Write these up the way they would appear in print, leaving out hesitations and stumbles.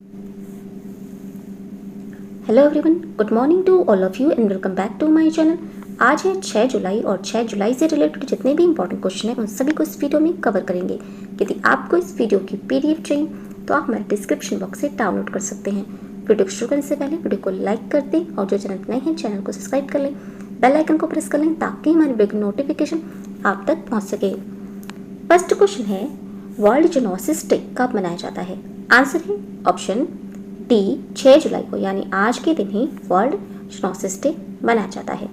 Hello everyone, good morning to all of you and welcome back to my channel. आज है 6 जुलाई और 6 जुलाई से related जितने भी इंपॉर्टेंट क्वेश्चन हैं उन सभी को इस वीडियो में कवर करेंगे। यदि आपको इस वीडियो की पीडीएफ चाहिए तो आप हमारे डिस्क्रिप्शन बॉक्स से डाउनलोड कर सकते हैं। वीडियो को शुरू करने से पहले वीडियो को लाइक कर दें और जो चैनल पर नए हैं चैनल को सब्सक्राइब कर लें, बेल आइकन को प्रेस कर लें ताकि हमारी वीडियो की नोटिफिकेशन आप तक पहुँच सके। फर्स्ट क्वेश्चन है, वर्ल्ड जूनोसिस डे कब मनाया जाता है? आंसर है ऑप्शन डी, 6 जुलाई को, यानी आज के दिन ही वर्ल्ड जूनोसिस डे मनाया जाता है।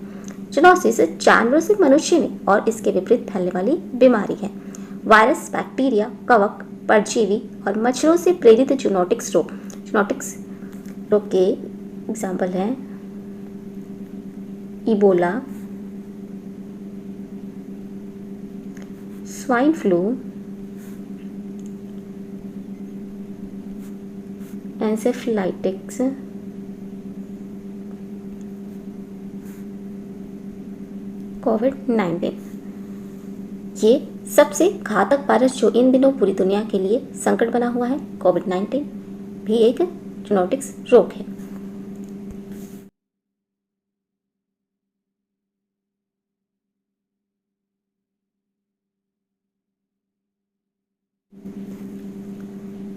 जूनोसिस जानवरों से मनुष्य में और इसके विपरीत फैलने वाली बीमारी है। वायरस, बैक्टीरिया, कवक, परजीवी और मच्छरों से प्रेरित जूनोटिक्स रोग के एग्जाम्पल हैं इबोला, स्वाइन फ्लू, एंसेफेलाइटिस, कोविड-19। ये सबसे घातक वायरस जो इन दिनों पूरी दुनिया के लिए संकट बना हुआ है, कोविड-19 भी एक जूनोटिक्स रोग है।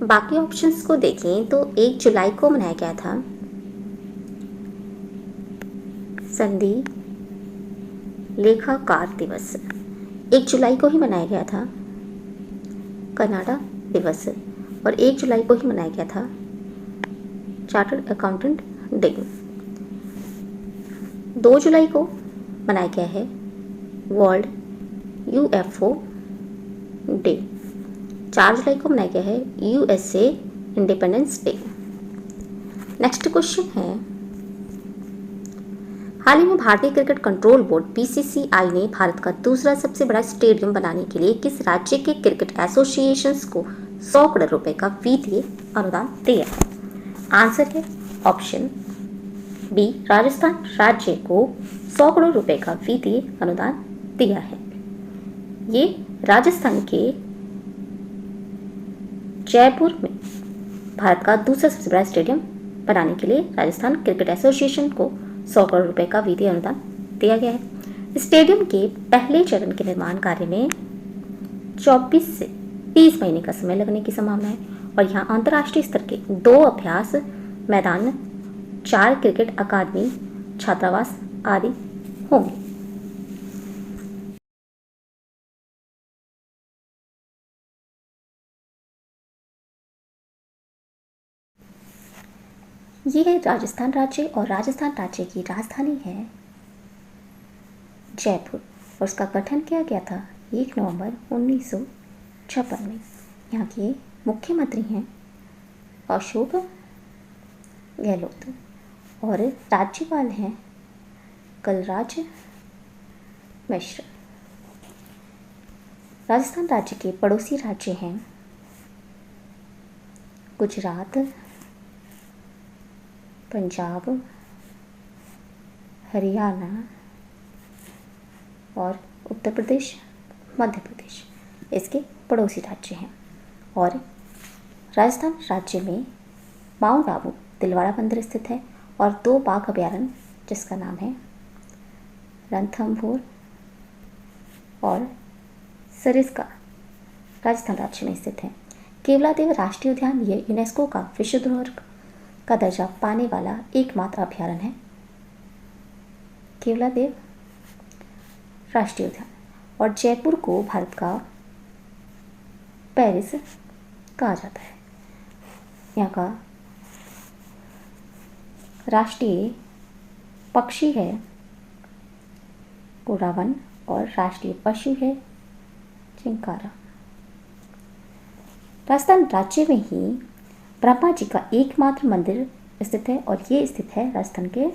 बाकी ऑप्शंस को देखें तो 1 जुलाई को मनाया गया था संधि लेखाकार दिवस। 1 जुलाई को ही मनाया गया था कनाडा दिवस और 1 जुलाई को ही मनाया गया था चार्टर्ड अकाउंटेंट डे। 2 जुलाई को मनाया गया है वर्ल्ड यूएफओ डे। 4 जुलाई को मनाया गया है USA independence day. Next question है, हाल ही में भारतीय क्रिकेट कंट्रोल बोर्ड बीसीसीआई ने भारत का दूसरा सबसे बड़ा स्टेडियम बनाने के लिए किस राज्य के क्रिकेट एसोसिएशंस को 100 करोड़ रुपए का वित्तीय अनुदान दिया है? आंसर है ऑप्शन बी, राजस्थान राज्य को 100 करोड़ रुपए का वित्तीय अनुदान दिया है। ये राजस्थान के जयपुर में भारत का दूसरा सबसे बड़ा स्टेडियम बनाने के लिए राजस्थान क्रिकेट एसोसिएशन को 100 करोड़ रुपए का वित्तीय अनुदान दिया गया है। स्टेडियम के पहले चरण के निर्माण कार्य में 24 से 30 महीने का समय लगने की संभावना है और यहाँ अंतर्राष्ट्रीय स्तर के 2 अभ्यास मैदान, 4 क्रिकेट अकादमी, छात्रावास आदि होंगे। ये है राजस्थान राज्य और राजस्थान राज्य की राजधानी है जयपुर और उसका गठन किया गया था 1 नवंबर 1956 में। यहाँ के मुख्यमंत्री हैं अशोक गहलोत और राज्यपाल हैं कलराज मिश्र। राजस्थान राज्य के पड़ोसी राज्य हैं गुजरात, पंजाब, हरियाणा और उत्तर प्रदेश, मध्य प्रदेश इसके पड़ोसी राज्य हैं। और राजस्थान राज्य में माउंट आबू तिलवाड़ा बंदर स्थित है और 2 बाघ अभयारण्य जिसका नाम है रणथंभौर और सरिस्का राजस्थान राज्य में स्थित है। केवलादेव राष्ट्रीय उद्यान ये यूनेस्को का विश्व धरोहर का दर्जा पाने वाला एकमात्र अभयारण्य है, केवलादेव राष्ट्रीय उद्यान। और जयपुर को भारत का पेरिस कहा जाता है। यहाँ का राष्ट्रीय पक्षी है गोरावन और राष्ट्रीय पशु है चिंकारा। राजस्थान राज्य में ही ब्रह्मा जी का एकमात्र मंदिर स्थित है और ये स्थित है राजस्थान के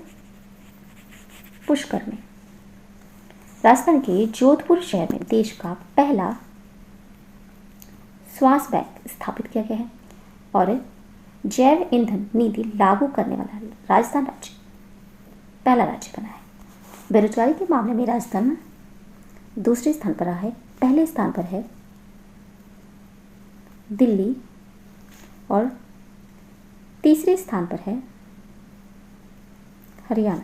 पुष्कर में। राजस्थान के जोधपुर शहर में देश का पहला श्वास बैंक स्थापित किया गया है और जैव ईंधन नीति लागू करने वाला राजस्थान राज्य पहला राज्य बना है। बेरोजगारी के मामले में राजस्थान दूसरे स्थान पर रहा है, पहले स्थान पर है दिल्ली और तीसरे स्थान पर है हरियाणा।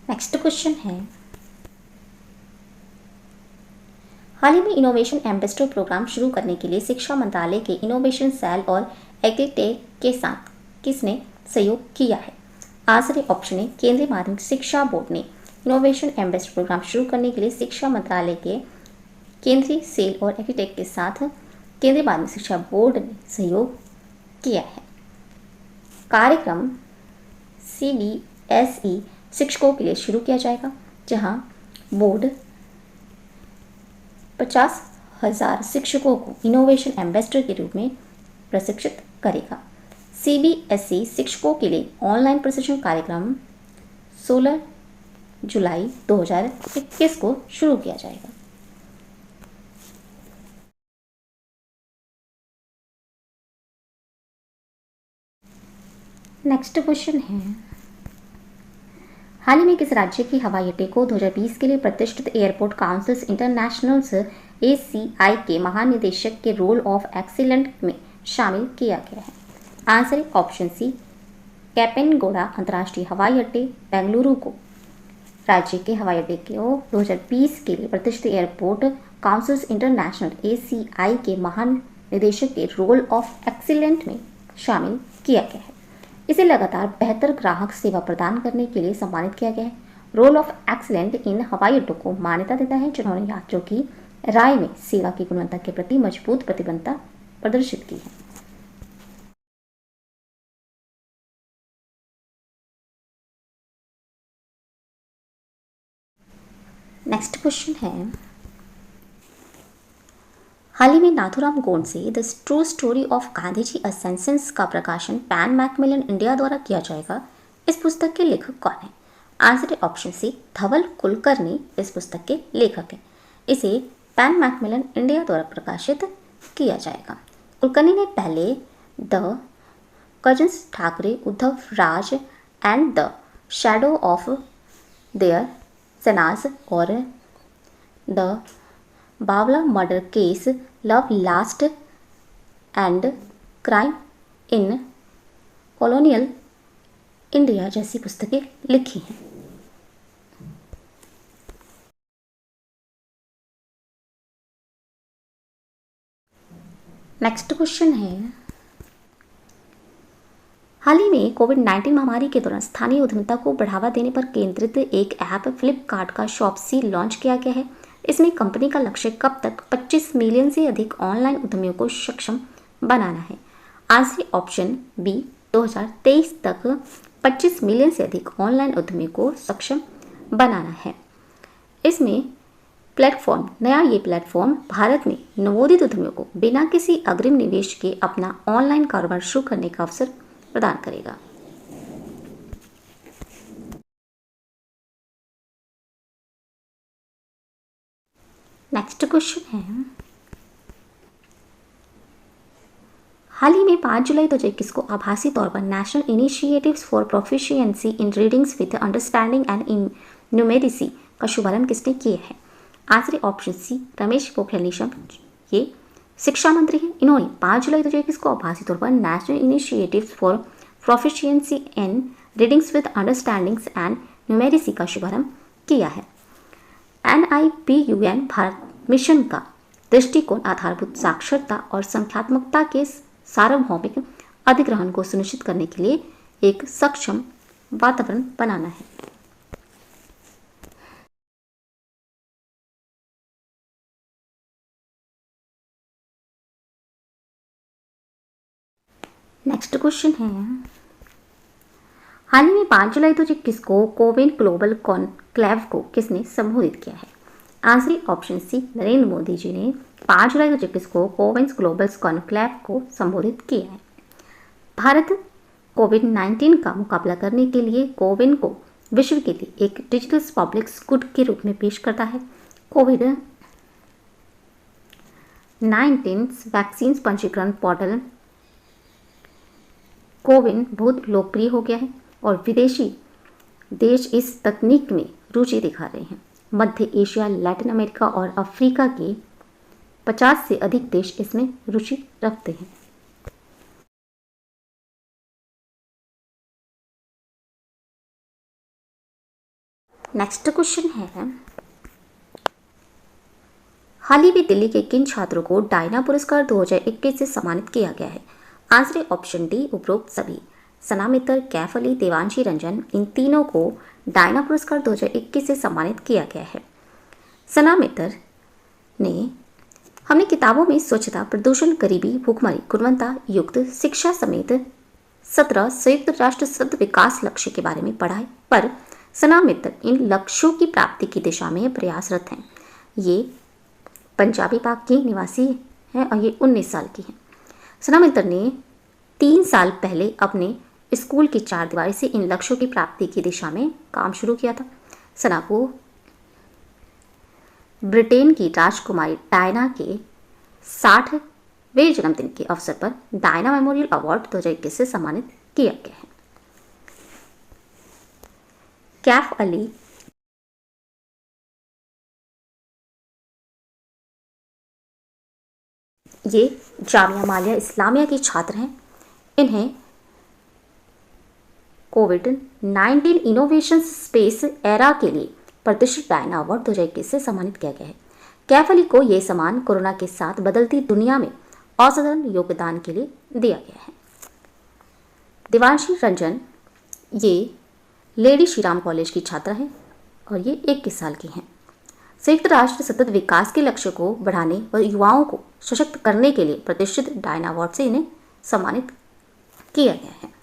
नेक्स्ट क्वेश्चन है, हाल ही में इनोवेशन एम्बेसडर प्रोग्राम शुरू करने के लिए शिक्षा मंत्रालय के इनोवेशन सेल और एग्रीटेक के साथ किसने सहयोग किया है? आंसर ऑप्शन है केंद्रीय माध्यमिक शिक्षा बोर्ड ने इनोवेशन एम्बेसडर प्रोग्राम शुरू करने के लिए शिक्षा मंत्रालय के केंद्रीय सेल और एग्रीटेक के साथ केंद्रीय माध्यमिक शिक्षा बोर्ड ने सहयोग किया है। कार्यक्रम CBSE शिक्षकों के लिए शुरू किया जाएगा, जहां बोर्ड 50,000 शिक्षकों को इनोवेशन एम्बेसडर के रूप में प्रशिक्षित करेगा। CBSE शिक्षकों के लिए ऑनलाइन प्रशिक्षण कार्यक्रम 16 जुलाई 2021 को शुरू किया जाएगा। नेक्स्ट क्वेश्चन है, हाल ही में किस राज्य की हवाई अड्डे को 2020 के लिए प्रतिष्ठित एयरपोर्ट काउंसिल इंटरनेशनल ACI के महानिदेशक के रोल ऑफ एक्सीलेंट में शामिल किया गया है? आंसर ऑप्शन सी कैपेनगौड़ा अंतर्राष्ट्रीय हवाई अड्डे बेंगलुरु को राज्य के हवाई अड्डे को 2020 के लिए प्रतिष्ठित एयरपोर्ट काउंसिल इंटरनेशनल ACI के महानिदेशक के रोल ऑफ एक्सीलेंट में शामिल किया गया है। इसे लगातार बेहतर ग्राहक सेवा प्रदान करने के लिए सम्मानित किया गया है। रोल ऑफ एक्सीलेंट इन हवाई अड्डों को मान्यता देता है जिन्होंने यात्रियों की राय में सेवा की गुणवत्ता के प्रति मजबूत प्रतिबद्धता प्रदर्शित की है। नेक्स्ट क्वेश्चन है, हाल ही में Nathuram Godse the true story of Gandhiji assassins का प्रकाशन पैन मैकमिलन इंडिया द्वारा किया जाएगा। इस पुस्तक के लेखक कौन है? आंसर ऑप्शन सी धवल कुलकर्णी इस पुस्तक के लेखक हैं। इसे पैन मैकमिलन इंडिया द्वारा प्रकाशित किया जाएगा। कुलकर्णी ने पहले the cousins Thackeray Uddhav Raj and the shadow of their Senas और the Bawla murder case love lust and crime in colonial India जैसी पुस्तकें लिखी हैं। नेक्स्ट क्वेश्चन है, हाल ही में कोविड-19 महामारी के दौरान स्थानीय उद्यमिता को बढ़ावा देने पर केंद्रित एक ऐप फ्लिपकार्ट का शॉपसी लॉन्च किया गया है। इसमें कंपनी का लक्ष्य कब तक 25 मिलियन से अधिक ऑनलाइन उद्यमियों को सक्षम बनाना है? आंसर ऑप्शन बी 2023 तक 25 मिलियन से अधिक ऑनलाइन उद्यमियों को सक्षम बनाना है। इसमें ये प्लेटफॉर्म भारत में नवोदित उद्यमियों को बिना किसी अग्रिम निवेश के अपना ऑनलाइन कारोबार शुरू करने का अवसर प्रदान करेगा। नेक्स्ट क्वेश्चन है, हाल ही में 5 जुलाई 2021 को आभासी तौर पर national initiatives for proficiency in readings with understanding and numeracy का शुभारंभ किसने किया है? Answer option C Ramesh Pokhriyal Nishank, ये शिक्षा मंत्री हैं। इन्होंने 5 जुलाई 2021 को आभासी तौर पर national initiatives for proficiency in readings with understandings and numeracy का शुभारंभ किया है। NIPUN भारत मिशन का दृष्टिकोण आधारभूत साक्षरता और संख्यात्मकता के सार्वभौमिक अधिग्रहण को सुनिश्चित करने के लिए एक सक्षम वातावरण बनाना है। नेक्स्ट क्वेश्चन है, हाल ही में 5 जुलाई 2021 को कोविन ग्लोबल कॉन्क्लेव को किसने संबोधित किया है? Answer option C Narendra Modi ji ने 5 जुलाई 2021 को कोविन ग्लोबल कॉन्क्लेव को संबोधित किया है। भारत कोविड-19 का मुकाबला करने के लिए कोविन को विश्व के लिए एक डिजिटल पब्लिक गुड के रूप में पेश करता है। कोविड-19 वैक्सीन पंजीकरण पोर्टल कोविन बहुत लोकप्रिय हो गया है और विदेशी देश इस तकनीक में रुचि दिखा रहे हैं। मध्य एशिया, लैटिन अमेरिका और अफ्रीका के 50 से अधिक देश इसमें रुचि रखते हैं। नेक्स्ट क्वेश्चन है, हाल ही में दिल्ली के किन छात्रों को डायना पुरस्कार 2021 से सम्मानित किया गया है? आंसर है ऑप्शन डी उपरोक्त सभी। सना मित्तर, कैफ अली, देवांशी रंजन, इन तीनों को डायना पुरस्कार 2021 से सम्मानित किया गया है। सना मित्तर ने हमने किताबों में स्वच्छता, प्रदूषण, गरीबी, भूखमरी, गुणवत्ता युक्त शिक्षा समेत 17 संयुक्त राष्ट्र शब्द विकास लक्ष्य के बारे में पढ़ा है, पर सना मित्तर इन लक्ष्यों की प्राप्ति की दिशा में प्रयासरत हैं। ये पंजाबी पाक की निवासी हैं और ये 19 साल की हैं। सना मित्तर ने 3 साल पहले अपने स्कूल की चारदीवारी से इन लक्ष्यों की प्राप्ति की दिशा में काम शुरू किया था। सना को ब्रिटेन की राजकुमारी डायना के 60वें जन्मदिन के अवसर पर डायना मेमोरियल अवार्ड 2021 से सम्मानित किया गया है। कैफ अली ये जामिया मालिया इस्लामिया के छात्र हैं। इन्हें कोविड-19 इनोवेशन स्पेस एरा के लिए प्रतिष्ठित डायना अवार्ड 2021 से सम्मानित किया गया है। कैफ अली को यह सम्मान कोरोना के साथ बदलती दुनिया में असाधारण योगदान के लिए दिया गया है। देवांशी रंजन ये लेडी श्रीराम कॉलेज की छात्रा है और ये 21 साल की हैं। संयुक्त राष्ट्र सतत विकास के लक्ष्य को बढ़ाने व युवाओं को सशक्त करने के लिए प्रतिष्ठित डायना अवार्ड से इन्हें सम्मानित किया गया है।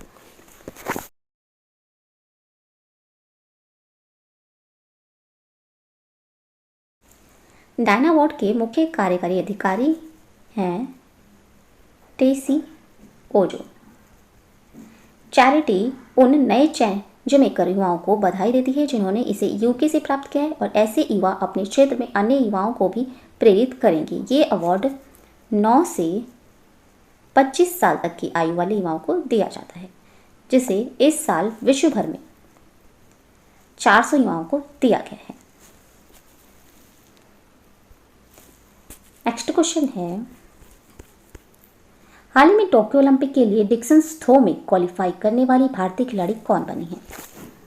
डायना अवार्ड के मुख्य कार्यकारी अधिकारी हैं टेसी ओजो। चैरिटी उन नए चेंजमेकर युवाओं को बधाई देती है जिन्होंने इसे यूके से प्राप्त किया है और ऐसे युवा अपने क्षेत्र में अन्य युवाओं को भी प्रेरित करेंगे। ये अवार्ड 9 से 25 साल तक की आयु वाले युवाओं को दिया जाता है, जिसे इस साल विश्व भर में 400 युवाओं को दिया गया है। नेक्स्ट क्वेश्चन है, हाल ही में टोक्यो ओलंपिक के लिए डिस्कस थ्रो में क्वालिफाई करने वाली भारतीय खिलाड़ी कौन बनी है?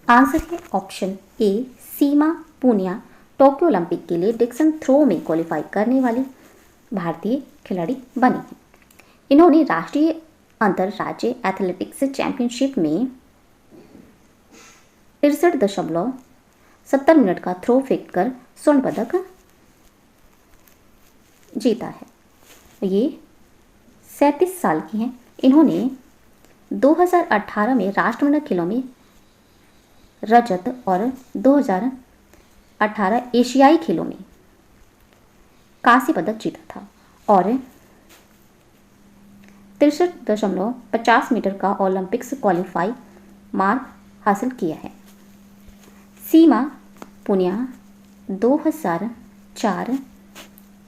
आंसर है option A Seema Punia Tokyo Olympic के लिए डिस्कस थ्रो में क्वालिफाई करने वाली भारतीय खिलाड़ी बनी है। इन्होंने राष्ट्रीय अंतर्राज्यीय एथलेटिक्स चैंपियनशिप में 63.70 मिनट का थ्रो फेंक कर स्वर्ण पदक जीता है। ये 37 साल की हैं। इन्होंने 2018 में राष्ट्रमंडल खेलों में रजत और 2018 एशियाई खेलों में कांस्य पदक जीता था और 63.50 मीटर का ओलंपिक्स क्वालिफाई मार्क हासिल किया है। सीमा पुनिया 2004,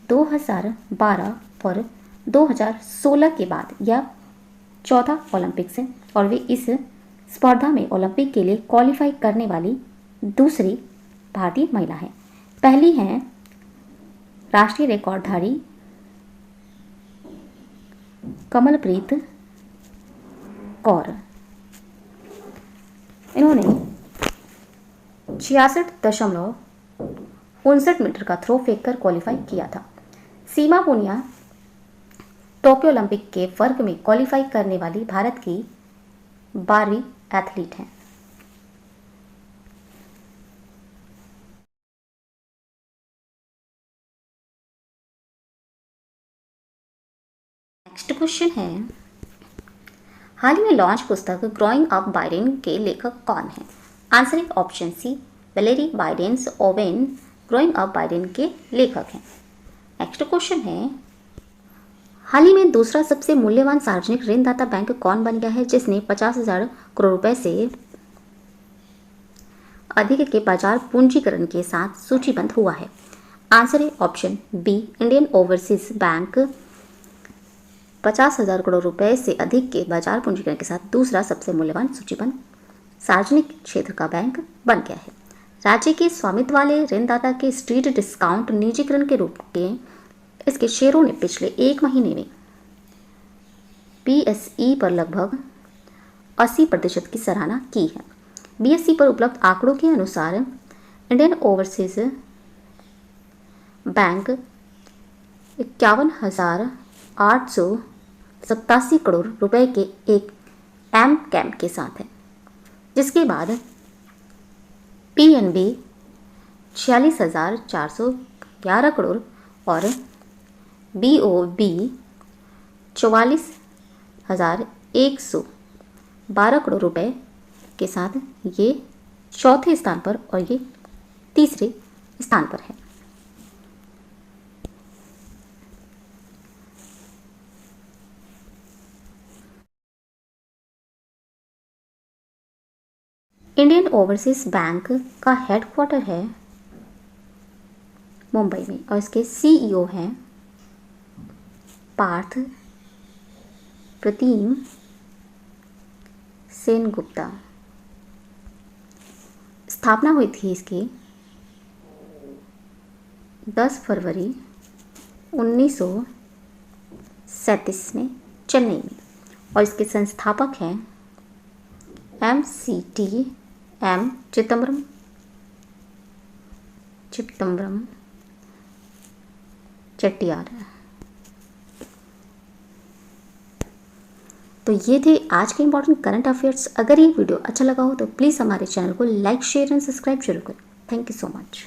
2012 और 2016 के बाद यह चौथा ओलंपिक्स है और वे इस स्पर्धा में ओलंपिक के लिए क्वालिफाई करने वाली दूसरी भारतीय महिला है। पहली हैं राष्ट्रीय रिकॉर्डधारी कमलप्रीत कौर। इन्होंने 66.59 मीटर का थ्रो फेंक कर क्वालिफाई किया था। सीमा पुनिया टोक्यो ओलंपिक के वर्ग में क्वालिफाई करने वाली भारत की 12वीं एथलीट हैं। नेक्स्ट क्वेश्चन है, हाल ही में लॉन्च पुस्तक ग्रोइंग अप बाइडेन के लेखक कौन हैं? आंसर है option C Valerie Biden's Owens growing up Biden के लेखक हैं। नेक्स्ट क्वेश्चन है, हाल ही में दूसरा सबसे मूल्यवान सार्वजनिक ऋणदाता बैंक कौन बन गया है जिसने 50,000 करोड़ रुपए से अधिक के बाजार पूंजीकरण के साथ सूचीबद्ध हुआ है? आंसर है option B Indian Overseas Bank 50,000 crore रुपए से अधिक के बाजार पूंजीकरण के साथ दूसरा सबसे मूल्यवान सूचीबद्ध सार्वजनिक क्षेत्र का बैंक बन गया है। राज्य के स्वामित्व वाले ऋणदाता के स्ट्रीट डिस्काउंट निजीकरण के रूप के इसके शेयरों ने पिछले एक महीने में BSE पर लगभग 80% की सराहना की है। BSE पर उपलब्ध आंकड़ों के अनुसार इंडियन ओवरसीज बैंक 51,887 करोड़ रुपए के एक एम कैम के साथ है, जिसके बाद पीएनबी 46,411 करोड़ और बीओबी 44,112 करोड़ रुपए के साथ ये चौथे स्थान पर और ये तीसरे स्थान पर है। इंडियन ओवरसीज बैंक का हेडक्वार्टर है मुंबई में और इसके सीईओ हैं पार्थ प्रतिम सेनगुप्ता। स्थापना हुई थी इसकी 10 फरवरी 1937 में चेन्नई में और इसके संस्थापक हैं एम चिदम्बरम चेट्टियार। तो ये थे आज के इंपॉर्टेंट करंट अफेयर्स। अगर ये वीडियो अच्छा लगा हो तो प्लीज़ हमारे चैनल को लाइक शेयर एंड सब्सक्राइब जरूर करें। Thank you so much.